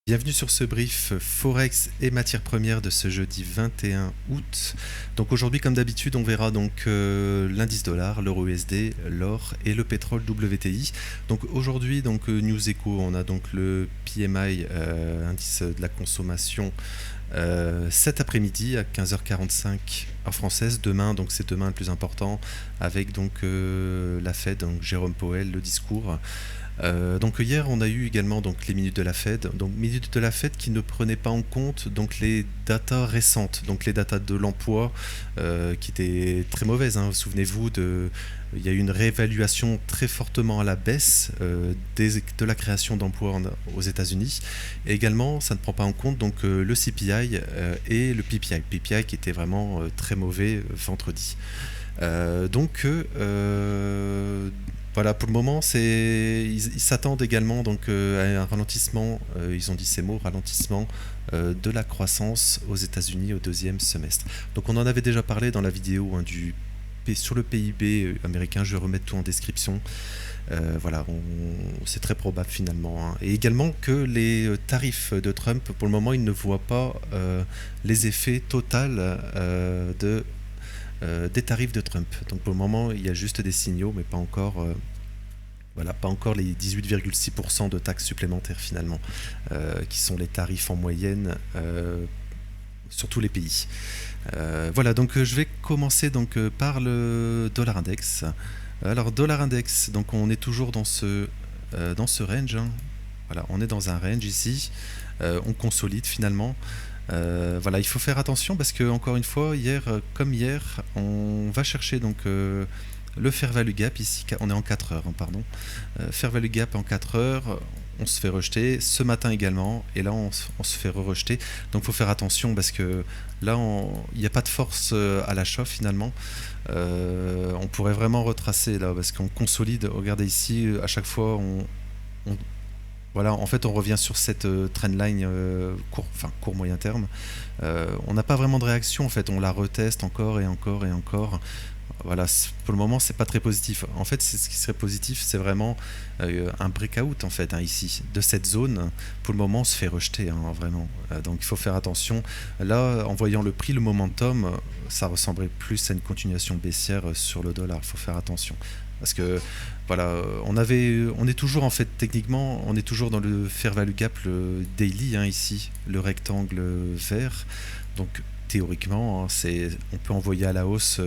Bienvenue sur ce brief Forex et matières premières de ce jeudi 21 août. Donc aujourd'hui, comme d'habitude, on verra donc l'indice dollar, l'euro USD, l'or et le pétrole WTI. Donc aujourd'hui, donc News Echo, on a donc le PMI, indice de la consommation, cet après-midi à 15h45 heure française. Demain, donc c'est demain le plus important, avec donc la Fed, donc Jérôme Powell, le discours. Donc hier on a eu également donc les minutes de la Fed, donc minutes de la Fed qui ne prenaient pas en compte donc les datas récentes, donc les datas de l'emploi qui étaient très mauvaises, hein. Souvenez-vous il y a eu une réévaluation très fortement à la baisse de la création d'emplois aux États-Unis. Et également, ça ne prend pas en compte donc le CPI et le PPI qui était vraiment très mauvais vendredi. Voilà, pour le moment, ils s'attendent également donc, à un ralentissement, ils ont dit ces mots, ralentissement de la croissance aux États-Unis au deuxième semestre. Donc on en avait déjà parlé dans la vidéo sur le PIB américain, je vais remettre tout en description. Voilà, c'est très probable finalement, hein. Et également que les tarifs de Trump, pour le moment, ils ne voient pas les effets totaux des tarifs de Trump. Donc pour le moment, il y a juste des signaux, mais pas encore, voilà, pas encore les 18,6% de taxes supplémentaires finalement, qui sont les tarifs en moyenne sur tous les pays. Voilà, donc je vais commencer donc par le dollar index. Alors dollar index, donc on est toujours dans ce range, hein. Voilà, on est dans un range ici. On consolide finalement. Voilà, il faut faire attention parce que encore une fois, comme hier, on va chercher donc le fair value gap ici. On est en 4 heures, hein, pardon. Fair value gap en 4 heures, on se fait rejeter. Ce matin également, et là on se fait rejeter. Donc il faut faire attention parce que là, il n'y a pas de force à l'achat finalement. On pourrait vraiment retracer là parce qu'on consolide. Regardez ici, à chaque fois, on voilà, en fait, on revient sur cette trendline court moyen terme. On n'a pas vraiment de réaction, en fait, on la reteste encore et encore et encore. Voilà, pour le moment, c'est pas très positif. En fait, ce qui serait positif, c'est vraiment un breakout, en fait, hein, ici, de cette zone. Pour le moment, on se fait rejeter, hein, vraiment. Donc, il faut faire attention. Là, en voyant le prix, le momentum, ça ressemblerait plus à une continuation baissière sur le dollar. Il faut faire attention. Parce que voilà, on est toujours en fait techniquement, on est toujours dans le fair value gap, le daily, hein, ici, le rectangle vert. Donc théoriquement, hein, on peut envoyer à la hausse,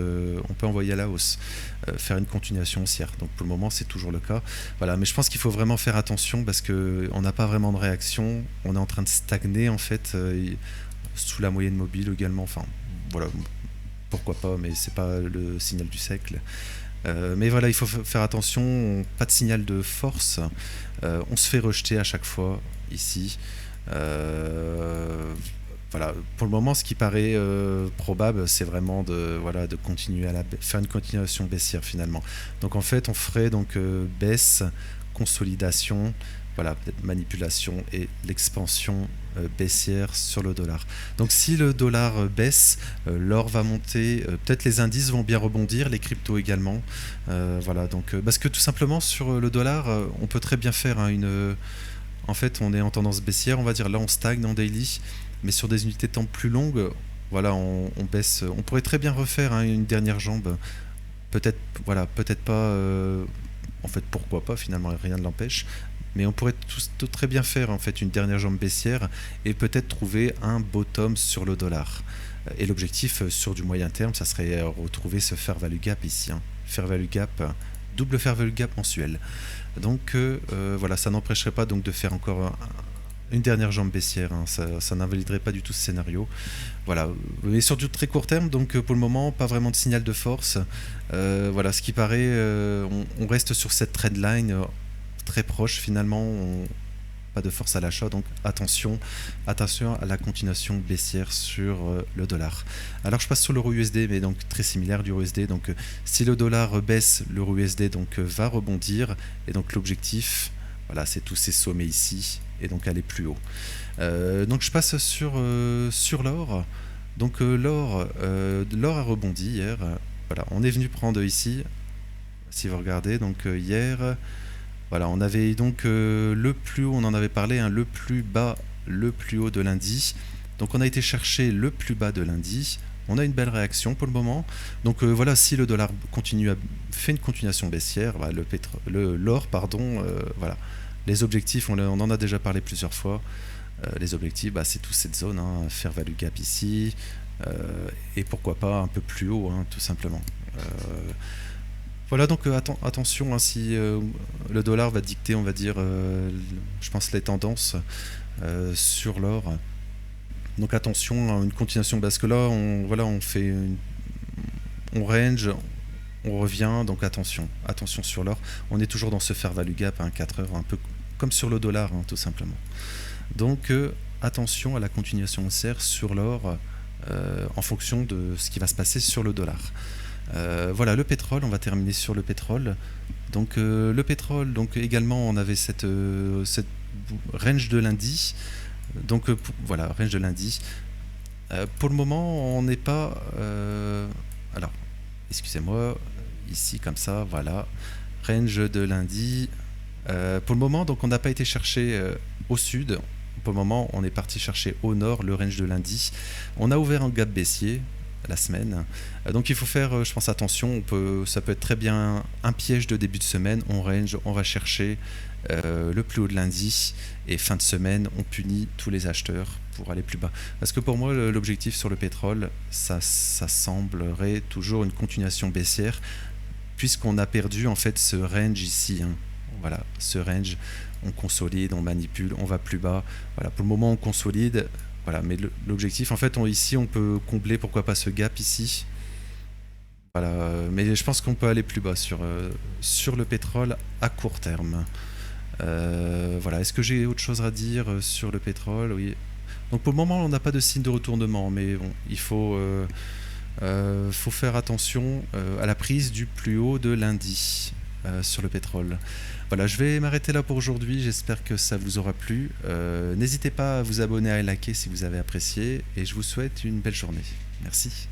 faire une continuation haussière. Donc pour le moment, c'est toujours le cas. Voilà, mais je pense qu'il faut vraiment faire attention parce que on n'a pas vraiment de réaction. On est en train de stagner en fait sous la moyenne mobile également. Enfin, voilà, pourquoi pas, mais c'est pas le signal du siècle. Mais voilà, il faut faire attention, pas de signal de force. On se fait rejeter à chaque fois ici. Voilà, pour le moment, ce qui paraît probable, c'est vraiment de continuer faire une continuation baissière finalement. Donc en fait, on ferait donc baisse, consolidation, voilà, peut-être manipulation et l'expansion baissière sur le dollar. Donc si le dollar baisse, l'or va monter, peut-être les indices vont bien rebondir, les cryptos également. Voilà, donc parce que tout simplement sur le dollar, on peut très bien faire hein, en fait, on est en tendance baissière, on va dire là on stagne en daily, mais sur des unités de temps plus longues, voilà, on baisse. On pourrait très bien refaire hein, une dernière jambe. Peut-être, voilà, peut-être pas. En fait, pourquoi pas finalement, rien ne l'empêche. Mais on pourrait tout très bien faire en fait une dernière jambe baissière et peut-être trouver un bottom sur le dollar. Et l'objectif sur du moyen terme, ça serait retrouver ce fair value gap ici, hein. Fair value gap, double fair value gap mensuel. Donc voilà, ça n'empêcherait pas donc de faire encore une dernière jambe baissière, hein. Ça n'invaliderait pas du tout ce scénario. Voilà, mais sur du très court terme, donc pour le moment, pas vraiment de signal de force. Voilà, ce qui paraît, on reste sur cette trendline très proche finalement. Pas de force à l'achat, donc attention à la continuation baissière sur le dollar. Alors je passe sur l'euro USD, mais donc très similaire du USD. Donc si le dollar baisse, l'euro USD donc va rebondir, et donc l'objectif, voilà, c'est tous ces sommets ici, et donc aller plus haut. Donc je passe sur l'or. Donc l'or a rebondi hier. Voilà, on est venu prendre ici, si vous regardez, donc hier. Voilà, on avait donc le plus haut, on en avait parlé, hein, le plus bas le plus haut de lundi. Donc on a été chercher le plus bas de lundi. On a une belle réaction pour le moment. Donc voilà, si le dollar fait une continuation baissière, bah, l'or, voilà. Les objectifs, on en a déjà parlé plusieurs fois. Les objectifs, bah, c'est toute cette zone, hein, fair value gap ici, et pourquoi pas un peu plus haut, hein, tout simplement. Voilà, donc attention, hein, si le dollar va dicter, on va dire, je pense, les tendances sur l'or. Donc attention à une continuation, parce que là, on fait on range, on revient, donc attention sur l'or. On est toujours dans ce fair value gap à 4 heures, un peu comme sur le dollar, hein, tout simplement. Donc attention à la continuation haussière sur l'or en fonction de ce qui va se passer sur le dollar. Voilà, le pétrole, on va terminer sur le pétrole. Donc le pétrole, donc également on avait cette range de lundi. Donc voilà, range de lundi. Pour le moment, on n'est pas... alors, excusez-moi, ici comme ça, voilà. Range de lundi. Pour le moment, donc on n'a pas été chercher au sud. Pour le moment, on est parti chercher au nord le range de lundi. On a ouvert un gap baissier la semaine. Donc il faut faire, je pense, attention. Ça peut être très bien un piège de début de semaine. On range, on va chercher le plus haut de lundi, et fin de semaine, on punit tous les acheteurs pour aller plus bas. Parce que pour moi, l'objectif sur le pétrole, ça semblerait toujours une continuation baissière, puisqu'on a perdu en fait ce range ici, hein. Voilà, ce range, on consolide, on manipule, on va plus bas. Voilà, pour le moment, on consolide. Voilà, mais l'objectif, en fait, ici, on peut combler, pourquoi pas, ce gap ici. Voilà, mais je pense qu'on peut aller plus bas sur le pétrole à court terme. Voilà, est-ce que j'ai autre chose à dire sur le pétrole? Oui. Donc pour le moment, on n'a pas de signe de retournement, mais bon, il faut faire attention à la prise du plus haut de lundi sur le pétrole. Voilà, je vais m'arrêter là pour aujourd'hui. J'espère que ça vous aura plu. N'hésitez pas à vous abonner, à liker si vous avez apprécié, et je vous souhaite une belle journée. Merci.